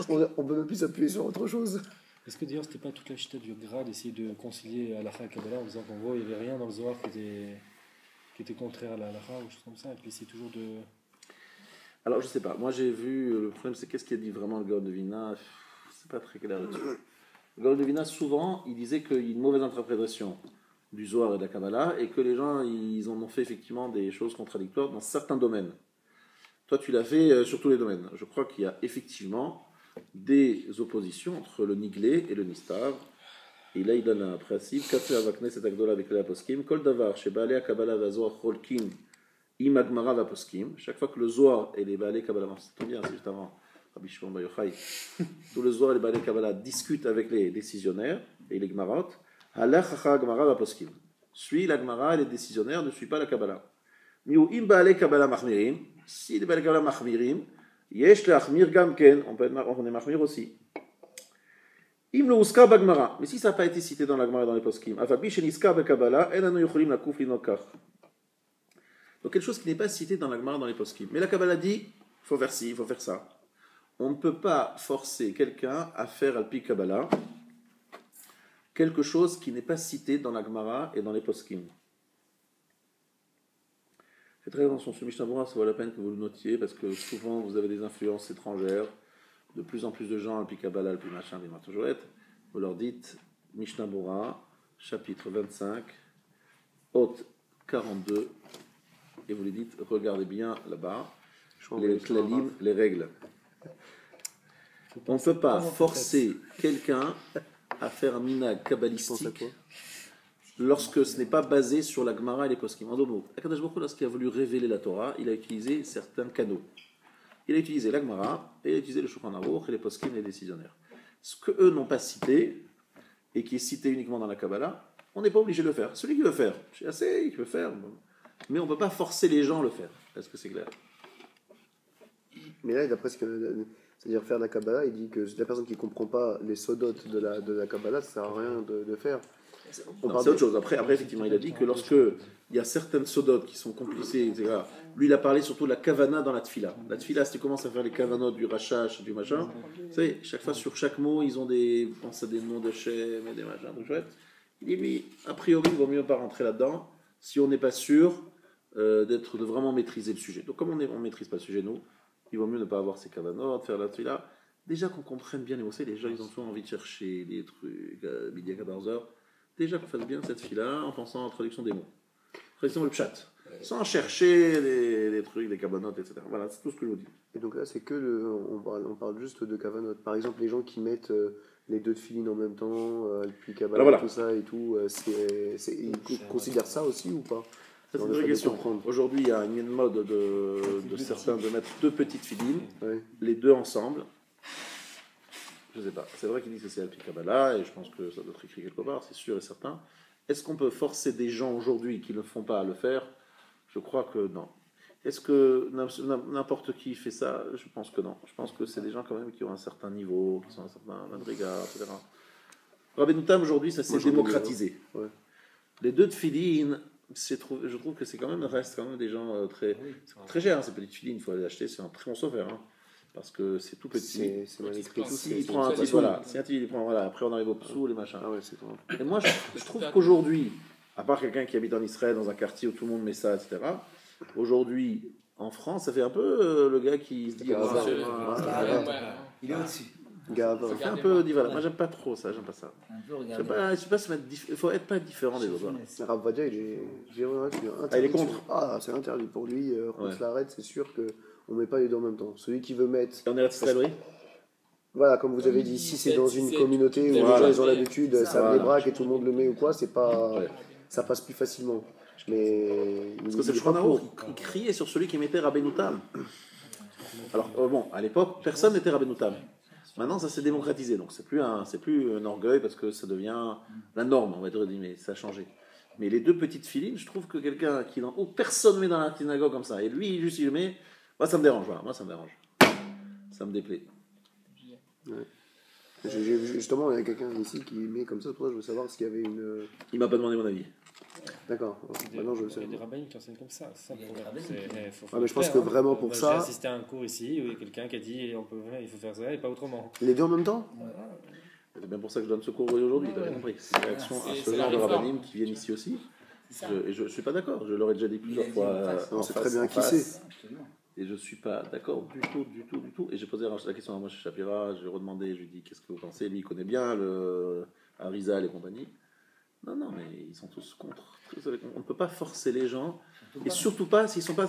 On ne peut même plus s'appuyer sur autre chose. Est-ce que d'ailleurs, c'était pas toute la chita du Gra d'essayer de concilier Halacha et Kabbalah en disant qu'en gros, il n'y avait rien dans le Zohar qui était contraire à la Halacha ou chose comme ça, et puis c'est toujours de... Alors, je sais pas. Moi, j'ai vu... Le problème, c'est qu'est-ce qu'il dit vraiment le Gaon de Vina. C'est pas très clair là-dessus. Le Gaon de Vina, souvent, il disait qu'il y a une mauvaise interprétation du Zohar et de la Kabbalah, et que les gens, ils en ont fait effectivement des choses contradictoires dans certains domaines. Toi, tu l'as fait sur tous les domaines. Je crois qu'il y a effectivement des oppositions entre le Niglé et le Nistar. Et là, il donne un principe. Katse avakne set agdola avec la poskim. Kol davar shebalei kabbalah vazohar cholkin im agmara va poskim. Chaque fois que le Zohar et les balei kabbalah, c'est tout bien, c'est juste avant Rabbi Shimon Bar Yochai, tout le Zohar et les balei kabbalah discutent avec les décisionnaires et les gmarot. Halach hacha agmara va poskim. Suis la gmara et les décisionnaires, ne suis pas la kabbalah. Miu im balei kabbalah machmirim. Si les balei kabbalah machmirim, yesh leachmir gam ken. On est machmir aussi. Im lo uska bagmara, mais si ça n'a pas été cité dans la Gemara et dans les poskim, afabi sheniska bekabbalah, enanu yocholim lakuf linokach. Donc quelque chose qui n'est pas cité dans la Gemara et dans les poskim. Mais la Kabbalah dit, il faut faire ci, il faut faire ça. On ne peut pas forcer quelqu'un à faire al pi Kabbalah quelque chose qui n'est pas cité dans la Gemara et dans les poskim. Faites très attention, ce Mishnah Bora, ça vaut la peine que vous le notiez, parce que souvent vous avez des influences étrangères. De plus en plus de gens, Al-Pi Kabbalah, Al-Pi Machin, des Martojouet, vous leur dites Mishnah Bora, chapitre 25, hôte 42, et vous lui dites regardez bien là-bas, les klalim, les règles. On ne peut pas forcer quelqu'un à faire un minag kabbalistique lorsque ce n'est pas basé sur la Gemara et les poskim. En deux mots, Akadosh Baruch Hu, lorsqu'il a voulu révéler la Torah, il a utilisé certains canaux. Il a utilisé la Gemara et il a utilisé le Shulchan Aruch et les poskim et les décisionnaires. Ce que eux n'ont pas cité et qui est cité uniquement dans la Kabbalah, on n'est pas obligé de le faire. Celui qui veut faire, je sais assez, qui veut faire, mais on ne peut pas forcer les gens à le faire. Est-ce que c'est clair? Mais là, d'après ce que, c'est-à-dire faire la Kabbalah, il dit que la personne qui ne comprend pas les sodotes de la Kabbalah, ça ne sert à rien de faire. Non, c'est autre chose. Après, effectivement, il a dit que lorsque il y a certaines sodotes qui sont complicées, etc., lui, il a parlé surtout de la kavana dans la tfila. La tfila, si tu commences à faire les kavanotes du rachach, du machin, tu sais, chaque fois, sur chaque mot, ils ont pense à des noms de Shem et des machins, de chouette. Il dit, lui, a priori, il vaut mieux pas rentrer là-dedans si on n'est pas sûr de vraiment maîtriser le sujet. Donc, comme on ne maîtrise pas le sujet, nous, il vaut mieux ne pas avoir ces kavanotes, faire la tfila. Déjà qu'on comprenne bien les mots, les gens, ils ont souvent envie de chercher des trucs à midi à 14h. Déjà qu'on fasse bien cette fille-là en pensant à la traduction des mots. Traduction le chat. Sans chercher les trucs, les cabanotes, etc. Voilà, c'est tout ce que je vous dis. Et donc là, c'est que on parle juste de cabanotes. Par exemple, les gens qui mettent les deux tefilines en même temps, puis cabanote, voilà. tout ça et tout, ils considèrent ça aussi ou pas? C'est une vraie question. Aujourd'hui, il y a une mode de certains de mettre deux petites filines, les deux ensemble. Je ne sais pas. C'est vrai qu'ils disent que c'est Alpi Kabbalah, et je pense que ça doit être écrit quelque part, c'est sûr et certain. Est-ce qu'on peut forcer des gens aujourd'hui qui ne le font pas à le faire? Je crois que non. Est-ce que n'importe qui fait ça? Je pense que non. Je pense que c'est des gens quand même qui ont un certain niveau, qui sont un certain madriga, etc. Rabbeinu Tam, aujourd'hui, ça s'est démocratisé. Ouais. Les deux tefilines, je trouve que c'est quand même, reste quand même des gens très chers. Hein, ces petites tefilines, il faut aller acheter, c'est un très bon software. Hein. Parce que c'est tout petit. C'est mal écrit tout. Il prend un petit, voilà. Il prend, voilà. Après, on arrive au psou, les machins. Ah ouais, c'est trop. Et moi, je trouve qu'aujourd'hui, à part quelqu'un qui habite en Israël, dans un quartier où tout le monde met ça, etc., aujourd'hui, en France, ça fait un peu le gars qui se dit. Il est au-dessus. Ça fait un peu voilà. Moi, j'aime pas trop ça, j'aime pas ça. Je sais pas se mettre. Il faut pas être différent des autres. Rav Vadia, il est contre. Ah, c'est interdit pour lui. On se l'arrête, c'est sûr que. On ne met pas les deux en même temps. Celui qui veut mettre. Et on est à Israël, voilà, comme vous avez dit, si c'est dans une communauté où les gens ils ont l'habitude, ça débraque et tout le monde le met ou quoi, c'est pas, ça passe plus facilement. Mais parce que c'est le Shulchan il criait sur celui qui mettait Rabbeinu Tam. Alors bon, à l'époque, personne n'était Rabbeinu Tam. Maintenant, ça s'est démocratisé, donc c'est plus un orgueil parce que ça devient la norme, on va dire, mais ça a changé. Mais les deux petites filines, je trouve que quelqu'un qui personne ne met dans la synagogue comme ça, et lui juste il le met. Moi, ça me dérange, voilà. Moi, ça me dérange. Ça me déplaît. Ouais. Justement, il y a quelqu'un ici qui met comme ça. Pour ça, je veux savoir s'il y avait une. Il m'a pas demandé mon avis. D'accord. Maintenant, je le sais. Il y a des rabbins qui enseignent comme ça. Mais je pense que vraiment pour ça. J'ai assisté à un cours ici où il y a quelqu'un qui a dit il faut faire ça et pas autrement. Les deux en même temps? C'est bien pour ça que je donne ce cours aujourd'hui. Tu as bien compris. C'est une réaction à ce genre de rabbinim qui viennent ici aussi. Et je ne suis pas d'accord. Je leur ai déjà dit plusieurs fois. On sait très bien qui c'est. Et je ne suis pas d'accord du tout. Et j'ai posé la question à Moshe Shapira, j'ai redemandé, je lui ai dit qu'est-ce que vous pensez? Lui, il connaît bien le Arizal et compagnie. Non, mais ils sont tous contre. On ne peut pas forcer les gens. Et surtout pas s'ils ne sont pas.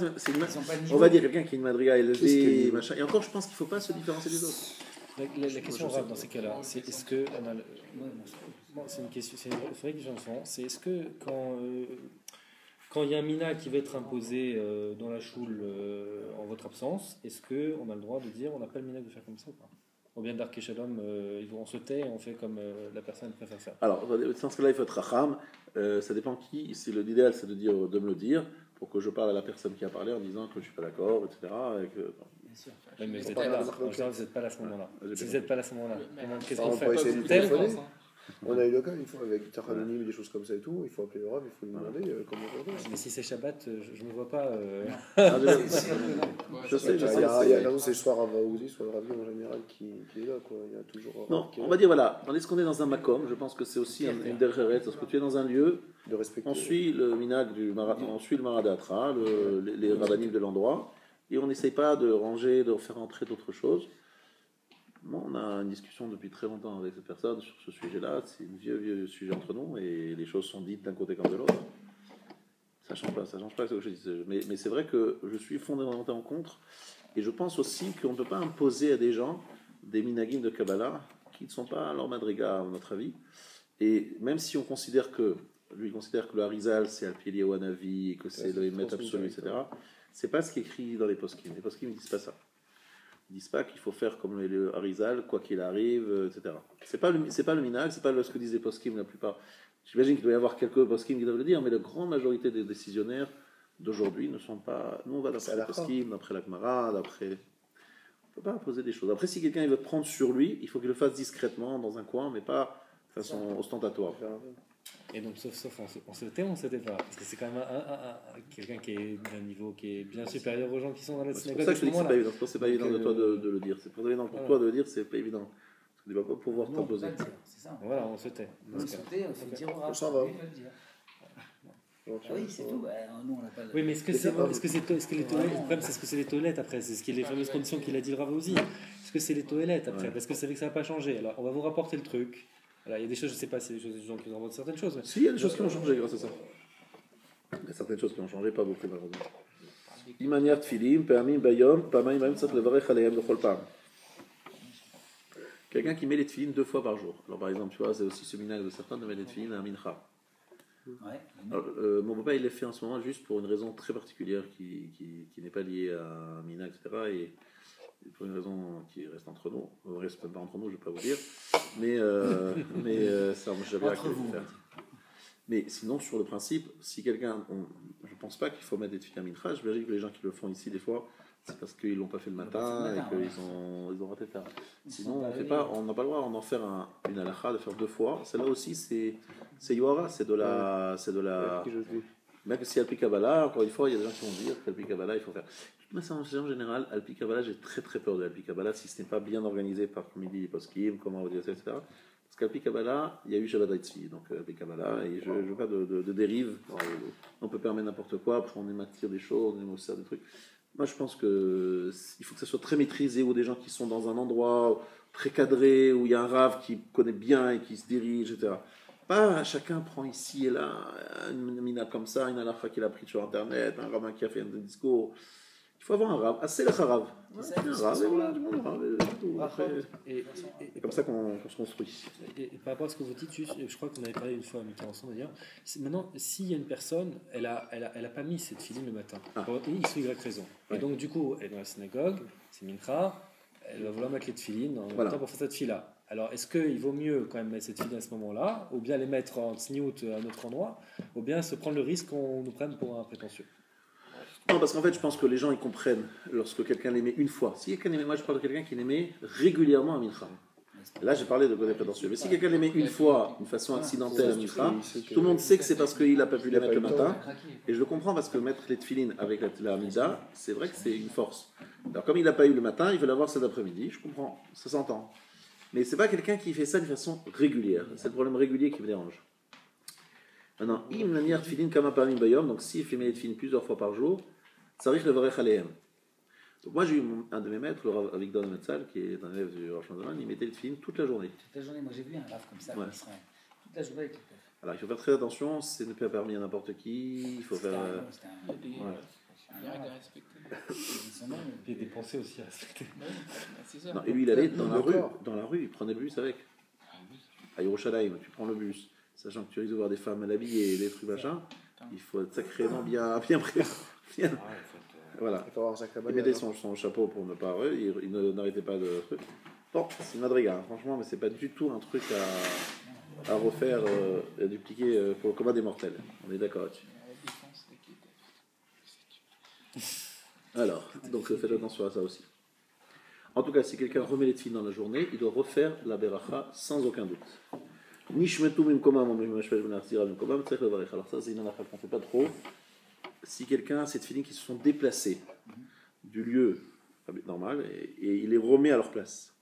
On va dire quelqu'un qui a une madriga élevée, machin. Et encore, je pense qu'il ne faut pas se différencier des autres. La question grave dans ces cas-là, c'est est-ce que. C'est une question, c'est une vraie question de fond. C'est est-ce que quand il y a un mina qui va être imposé dans la choule en votre absence, est-ce qu'on a le droit de dire on n'a pas le mina de faire comme ça ou pas? Ou bien Dark et Shalom, on se tait et on fait comme la personne préfère faire? Alors, dans ce cas-là, il faut être racham. Ça dépend qui. Si l'idéal, c'est de me le dire pour que je parle à la personne qui a parlé en disant que je ne suis pas d'accord, etc. Et que, bien sûr. Oui, mais vous n'êtes pas là. En général, vous n'êtes pas là à ce moment-là. Si vous n'êtes pas là à ce moment-là, qu'est-ce qu'on fait? On peut essayer de téléphoner. On a eu le cas une fois avec Tachanonim et des choses comme ça et tout. Il faut appeler le Rav, il faut lui demander comment on fait. Mais si c'est Shabbat, je ne me vois pas. Je sais. Il y a c'est soit Rav Aoudi, soit le Rav en général qui est là. Quoi. Il y a toujours. Non, on va dire voilà. Est-ce qu'on est dans un makom? Je pense que c'est aussi une derrière. Parce que tu es dans un lieu. De respecter. On suit le minag du marathon, on suit le maradatra, les rabbinim de l'endroit, et on n'essaye pas de ranger, de faire entrer d'autres choses. Bon, on a une discussion depuis très longtemps avec cette personne sur ce sujet-là. C'est un vieux sujet entre nous et les choses sont dites d'un côté comme de l'autre. Ça change pas, c'est ce que je dis. Mais c'est vrai que je suis fondamentalement contre et je pense aussi qu'on ne peut pas imposer à des gens des minagim de Kabbalah qui ne sont pas leur madriga, à notre avis. Et même si on considère que, lui considère que le Harizal c'est Al-Pili ou Hanavi et que c'est le Emet absolu, etc., c'est pas ce qui est écrit dans les poskim. Les poskim ne disent pas ça. Ils disent pas qu'il faut faire comme le Harizal, quoi qu'il arrive, etc. C'est pas le minag, c'est pas ce que disent les poskim la plupart. J'imagine qu'il doit y avoir quelques poskim qui doivent le dire, mais la grande majorité des décisionnaires d'aujourd'hui ne sont pas. Nous, on va d'après les poskim, d'après la Gemara, d'après. On ne peut pas imposer des choses. Après, si quelqu'un il veut prendre sur lui, il faut qu'il le fasse discrètement dans un coin, mais pas de façon ostentatoire. Et donc, sauf on s'était ou on s'était pas? Parce que c'est quand même quelqu'un qui est d'un niveau qui est bien supérieur aux gens qui sont dans la synagogue. C'est pour ça que je dis que c'est pas évident. C'est pas évident de toi de le dire. C'est pas évident pour toi de le dire, c'est pas évident. Tu ne vas pas pouvoir t'imposer. C'est ça. Voilà, on se tait. On se tait, on fait le dire au rap. Ça va. Oui, c'est tout. Nous, on n'a pas de... Oui, mais est-ce que les toilettes, le problème, c'est ce que c'est les toilettes après, c'est ce qui est les fameuses conditions qu'il a dit le Rav aussi. Est-ce que c'est les toilettes après? Parce que c'est vrai que ça n'a pas changé. Alors, on va vous rapporter le truc. Alors, il y a des choses, je ne sais pas si c'est des gens qui nous envoient certaines choses. Si, il y a des choses qui ont changé grâce à ça. Il y a certaines choses qui ont changé, pas beaucoup malheureusement. Imaniat Tfilim, Pe'amim Bayom, Pamaim Bayom, Tzat Levarech Alehem Lechol Pam. Quelqu'un qui met les tefilines 2 fois par jour. Alors par exemple, tu vois, c'est aussi ce minag de certains de mettre les tefilines à Mincha. Mon papa, il l'a fait en ce moment juste pour une raison très particulière qui n'est pas liée à Mina, etc. Et pour une raison qui reste entre nous. Ne reste pas entre nous, je ne vais pas vous dire. Mais ça, j'avais à le faire. Mais sinon, sur le principe, si quelqu'un. Je ne pense pas qu'il faut mettre des tefilines à Mincha. Je vérifie que les gens qui le font ici, des fois, c'est parce qu'ils ne l'ont pas fait le matin et qu'ils ont raté le temps. Sinon, on n'a pas le droit d'en faire une halakha, de faire 2 fois. Celle-là aussi, c'est Yohara, c'est de la. Même si Alpi Kabbalah, encore une fois, il y a des gens qui vont dire qu'Alpi Kabbalah, il faut faire. Mais en général, Alpi Kabbalah, j'ai très très peur de Alpi Kabbalah si ce n'est pas bien organisé par Midi et Poskim, comment on va dire, etc. Parce qu'Alpi Kabbalah, il y a eu Shabbat Haïtzi, donc Alpi Kabbalah, et je ne veux pas de dérive. On peut permettre n'importe quoi, parce qu'on émattire des choses, on émattire des trucs. Moi, je pense qu'il faut que ça soit très maîtrisé, ou des gens qui sont dans un endroit très cadré, où il y a un rave qui connaît bien et qui se dirige, etc. Pas chacun prend ici et là une mina comme ça, une halakha qu'il a pris sur internet, un rabbin qui a fait un discours. Il faut avoir un rave, assez le rave. Un rave, et voilà, du rave. Et c'est comme ça qu'on se construit. Et par rapport à ce que vous dites, je crois qu'on avait parlé une fois à Mika ensemble d'ailleurs. Maintenant, s'il y a une personne, elle a pas mis cette filine le matin, pour X ou Y raison. Et donc, du coup, elle est dans la synagogue, c'est Mincha, elle va vouloir mettre les tefilines en même temps pour faire cette fille-là. Alors, est-ce qu'il vaut mieux quand même mettre cette filine à ce moment-là, ou bien les mettre en tsniout à un autre endroit, ou bien se prendre le risque qu'on nous prenne pour un prétentieux? Non, parce qu'en fait, je pense que les gens ils comprennent lorsque quelqu'un les met une fois. Si quelqu'un les met, moi je parle de quelqu'un qui les met régulièrement à Mincha. Là, j'ai parlé de côté prétentieux. Mais si quelqu'un les met une fois, d'une façon accidentelle à Mincha, tout le monde sait que c'est parce qu'il n'a pas pu les mettre le matin. Et je le comprends parce que mettre les tefilines avec la mida, c'est vrai que c'est une force. Alors, comme il n'a pas eu le matin, il veut l'avoir cet après-midi. Je comprends, ça s'entend. Mais c'est pas quelqu'un qui fait ça de façon régulière. C'est le problème régulier qui me dérange. Maintenant, donc s'il fait les tefilines plusieurs fois par jour, ça risque de varech alehem. Donc moi j'ai eu un de mes maîtres, le Rav Avigdor Metzal, qui est un élève du Rosh Hashanah, il mettait le tefilin toute la journée. Toute la journée, moi j'ai vu un Rav comme ça, en Israël. Toute la journée avec le peuple. Alors il faut faire très attention, c'est ne pas permis à n'importe qui, il faut faire... Il y a des règles à respecter. Il y a des pensées aussi à respecter. C'est ça. Non, et lui il allait dans la rue, il prenait le bus avec. À Yerushalayim, tu prends le bus, sachant que tu risques de voir des femmes mal habillées et des trucs machin, il faut être sacrément bien prêt. Voilà. Il mettait son chapeau pour ne pas... Il n'arrêtait pas de... Bon, c'est une madriga, franchement, mais c'est pas du tout un truc à refaire, à dupliquer pour le commun des mortels. On est d'accord là-dessus. Alors, donc faites attention à ça aussi. En tout cas, si quelqu'un remet les tefilines dans la journée, il doit refaire la beracha sans aucun doute. Alors ça, c'est une halakha qu'on ne fait pas trop. Si quelqu'un a ces tefilines qui se sont déplacés du lieu normal et il les remet à leur place,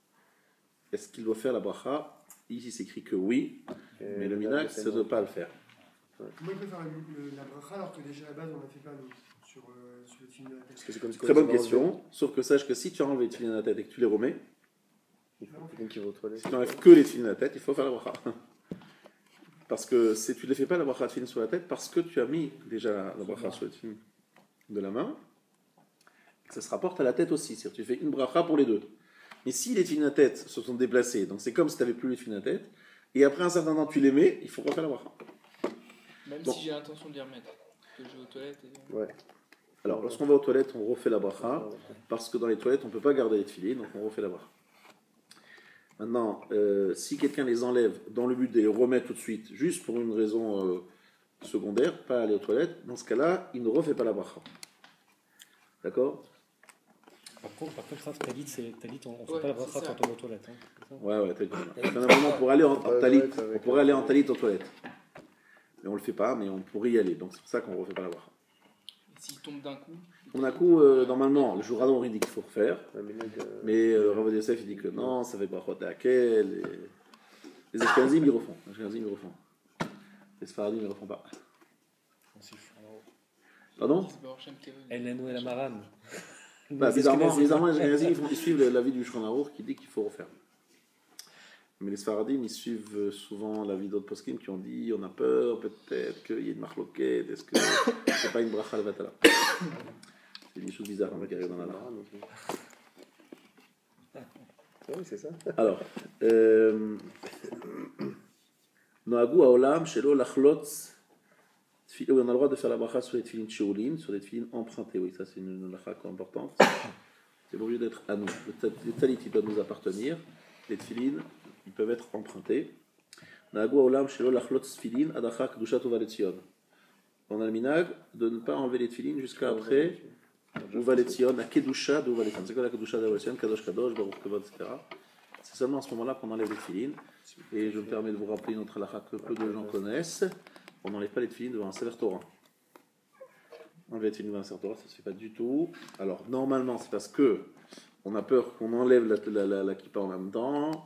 est-ce qu'il doit faire la bracha? Ici, c'est écrit que oui, mais le minhag, c'est de ne pas le faire. Comment il peut faire la bracha alors que déjà à la base on ne la fait pas nous, sur le film de la tête? Très bonne question, sauf que sache que si tu enlèves les tefilines de la tête et que tu les remets, il faut quelqu'un qui va aux toilettes. Si tu n'enlèves que les tefilines de la tête, il faut faire la bracha. Parce que tu ne les fais pas la bracha de tefilin sur la tête parce que tu as mis déjà la bracha sur le tefilin de la main et que ça se rapporte à la tête aussi. C'est-à-dire que tu fais une bracha pour les deux. Mais si les tefilin de la tête se sont déplacés, donc c'est comme si tu n'avais plus les tefilin de la tête, et après un certain temps tu les mets, il faut refaire la bracha. Même si j'ai l'intention de les remettre, que je vais aux toilettes. Ouais. Alors lorsqu'on va aux toilettes, on refait la bracha parce que dans les toilettes on ne peut pas garder les tefilin, donc on refait la bracha. Maintenant, si quelqu'un les enlève dans le but de les remettre tout de suite, juste pour une raison secondaire, pas aller aux toilettes, dans ce cas-là, il ne refait pas la bracha. D'accord? Par contre, Talit, on ne fait pas la bracha quand on est aux toilettes. Hein, ouais, t'as dit. Un moment pour aller en Talit, on pourrait aller en Talit aux toilettes. Et on ne le fait pas, mais on pourrait y aller. Donc c'est pour ça qu'on ne refait pas la bracha. Et s'il tombe d'un coup? D'un coup, normalement, le jour Hadon, il dit qu'il faut refaire. Mais Rav Yosef, il dit que non, ça fait brachot à Akel. Les Ashkenazim, ils refont. Les Sfaradim, ils ne refont pas. Pardon? Elenu El Amaran. Bizarrement, les Ashkenazim, ils suivent l'avis du Shulchan Aruch qui dit qu'il faut refaire. Mais les Sfaradim, ils suivent souvent l'avis d'autres poskim qui ont dit on a peur, peut-être qu'il y ait une marloquette, est-ce que c'est pas une bracha levatala? C'est des choses bizarres qui arrivent dans la Lara. Oui, c'est ça. Alors, Noagu Haolam, Shelo Lachlotz, on a le droit de faire la bracha sur les tefilines Shaolin, sur les tefilines empruntées. Oui, ça c'est une bracha importante. C'est pas obligé d'être à nous. Le talit, il doit nous appartenir. Les tefilines, ils peuvent être empruntés. Noagu Haolam, Shelo Lachlotz Tefilin, Adacha Kedushat Uvaletzion. On a le minag de ne pas enlever les tefilines jusqu'à après Uvaletzion, la Kedusha de Uvaletzion. C'est quoi la Kedusha de Uvaletzion? Kadosh Kadosh, Baruch Kavod, etc. C'est seulement à ce moment-là qu'on enlève les tefilines. Et je me permets de vous rappeler une autre halakha que peu de gens connaissent. On n'enlève pas les tefilines devant un Sefer Torah. Enlever les tefilines devant un Sefer Torah, ça ne se fait pas du tout. Alors, normalement, c'est parce que on a peur qu'on enlève la kippa en même temps.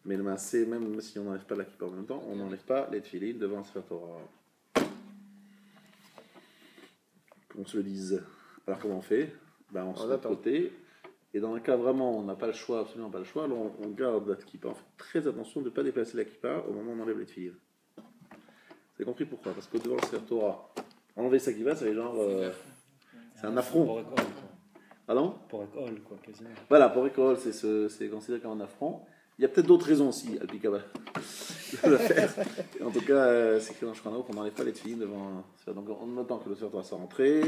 Mais le massé, même si on n'enlève pas la kippa en même temps, on n'enlève pas les tefilines devant un Sefer Torah. Qu'on se le dise. Alors, comment on fait? On se met de côté. Et dans un cas vraiment, on n'a pas le choix, absolument pas le choix, alors on garde la kippa. On fait très attention de ne pas déplacer la kippa au moment où on enlève les tefilines. Vous avez compris pourquoi? Parce que devant le Sefer Torah, enlever sa kippa, ça fait genre. C'est un affront. Pardon? Pour école, quoi, quasiment. Voilà, pour école, c'est considéré comme un affront. Il y a peut-être d'autres raisons aussi, Alpikaba, de le faire. En tout cas, c'est écrit dans le Shulchan Aruch qu'on n'enlève pas les tefilines devant. Donc, en attend que le Sefer Torah soit rentré.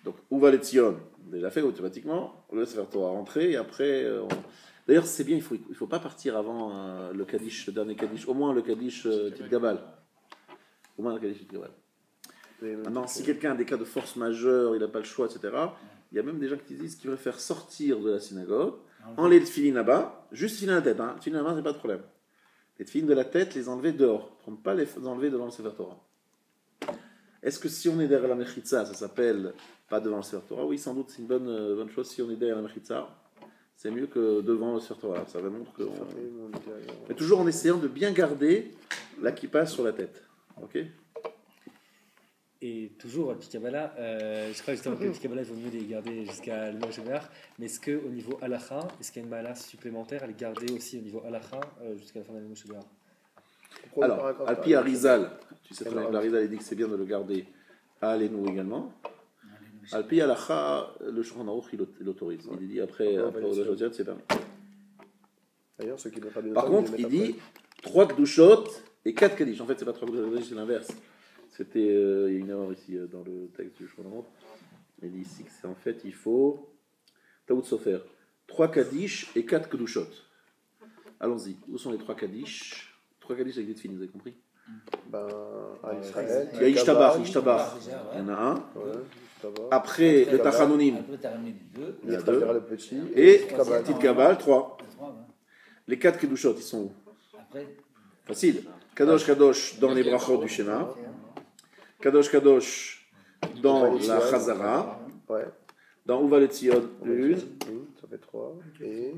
Donc, Uva Letzion, déjà fait automatiquement, le Sefer Torah rentré, et après, d'ailleurs, c'est bien, il ne faut pas partir avant le Kaddish, le dernier Kaddish, au moins le Kaddish Tidgabal. Au moins le Kaddish Tidgabal. Maintenant, si quelqu'un a des cas de force majeure, il n'a pas le choix, etc., il y a même des gens qui disent qu'il faudrait faire sortir de la synagogue, enlever les tefilines là-bas, juste tefilines à la tête, hein. Tefilines là-bas, c'est pas de problème. Les tefilines de la tête, les enlever dehors, ne pas les enlever devant le Sefer Torah. Est-ce que si on est derrière la Mechitza, ça s'appelle pas devant le Sefer Torah? Oui, sans doute, c'est une bonne chose. Si on est derrière la Mechitza, c'est mieux que devant le Sefer Torah. Ça montre que. Mais toujours en essayant de bien garder la kippa sur la tête. Ok? Et toujours à Pikabala, je crois justement que Pikabala, il vaut mieux les garder jusqu'à l'Imam Shemer. Mais est-ce qu'au niveau halakha, est-ce qu'il y a une mala supplémentaire à les garder aussi au niveau halakha jusqu'à la fin de l'Imam Shemer? Alors, Alpi Arizal, tu sais très bien que l'Arizal dit que c'est bien de le garder à Alenu également. Alpi Alacha, le Shulchan Aruch, il l'autorise. Il dit après Odajot, c'est permis. D'ailleurs, ceux qui par contre, il dit 3 Kedushot et 4 Kaddish. En fait, c'est pas 3 Kedushot, c'est l'inverse. C'était, il y a une erreur ici dans le texte du Shulchan Aruch. Il dit ici que c'est en fait, il faut Taout Sofer, 3 Kaddish et 4 Kedushot. Allons-y, où sont les 3 Kaddish? 3 Kaddish avec des tefilines, vous avez compris? À Israël. Il y a Ishtabar, il y en a un. Après le Tachanonim, il y a 2. Et Tidgabal, 3. Les 4 Kedushot, ils sont où? Facile. Kadosh Kadosh dans les brachot du Shema. Kadosh Kadosh dans la Chazara. Dans Uva Letzion, 1. Ça fait 3. Et.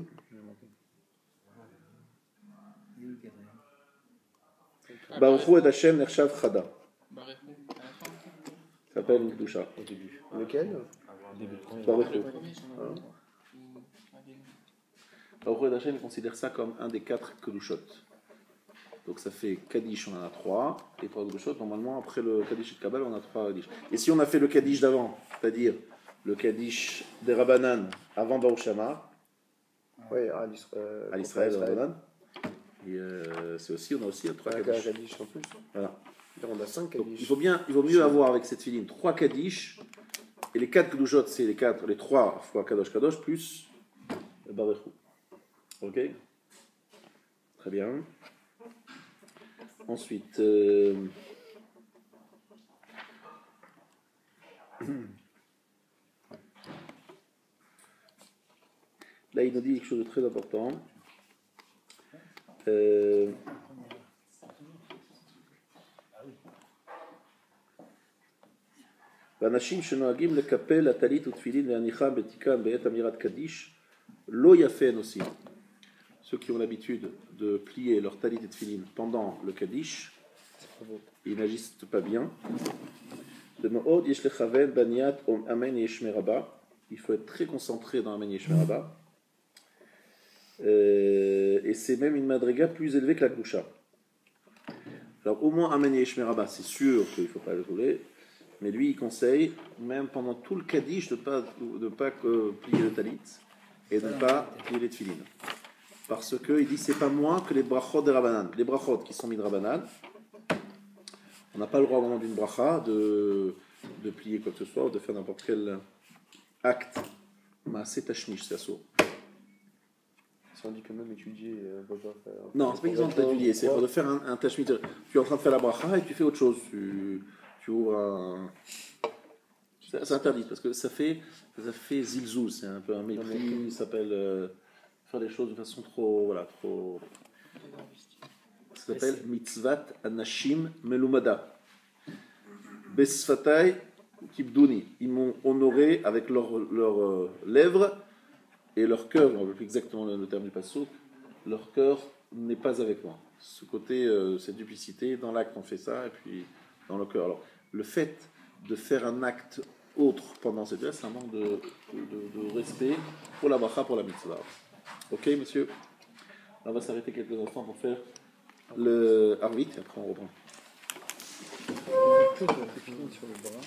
Baruch Hu et Hashem Nershav Chada. Ça s'appelle une Kedusha. Au début. Lequel? Baruch Hu. Baruch Hu et Hashem considère ça comme un des 4 Kedushot. Donc ça fait Kaddish, on en a 3. Et 3 Kedushot, normalement, après le Kaddish et Kabbalah, on a 3 Kaddish. Et si on a fait le Kaddish d'avant, c'est-à-dire le Kaddish des Rabbanan avant Baruch Shama, oui, à l'Israël, Rabbanan. Et c'est aussi, on a aussi 3 Kaddish en plus. Voilà. On a 5 Kaddish. Donc, il vaut mieux avoir avec cette filine 3 Kaddish, et les 4 Kedushot, c'est les 3 fois Kadosh Kadosh, plus Baruch Hu. Ok? Très bien. Ensuite, là, il nous dit quelque chose de très important. ואנשים שנוהגים לקפל הטלית ותפילין להניחם בתיקם בעת אמירת קדיש, לא יפה הם עושים. Ceux qui ont l'habitude de plier leur talit et tefilin pendant le kaddish, ils n'agissent pas bien. De Mo'od yesh lechaven baniat om amen yesh meraba. Il faut être très concentré dans amen yesh meraba. Et c'est même une madriga plus élevée que la gdusha. Alors au moins amen yesh meraba, c'est sûr qu'il ne faut pas le rouler. Mais lui, il conseille, même pendant tout le kaddish, de ne pas plier le talit et de ne pas plier les tefilin. Parce qu'il dit c'est pas moins que les brachot de Rabbanan. Les brachot qui sont mis de Rabbanan, on n'a pas le droit au moment d'une bracha de plier quoi que ce soit ou de faire n'importe quel acte. C'est tashmish, c'est assaut. Si on dit que même étudier, on peut pas faire. Non, c'est pas exemple d'étudier, c'est de faire un tashmish. Tu es en train de faire la bracha et tu fais autre chose. Tu ouvres un. C'est interdit parce que ça fait zilzoul, c'est un peu un mépris, ça s'appelle. Faire les choses de façon trop. Ça s'appelle mitzvat anashim melumada. Besfatai kibdouni. Ils m'ont honoré avec leurs lèvres et leur cœur, on ne veut plus exactement le terme du passouk, leur cœur n'est pas avec moi. Ce côté, cette duplicité, dans l'acte on fait ça, et puis dans le cœur. Alors, le fait de faire un acte autre pendant cette heure, c'est un manque de respect pour la bracha, pour la mitzvah. Ok, monsieur. On va s'arrêter quelques instants pour faire le Arvit, et après on reprend. Sur le bras.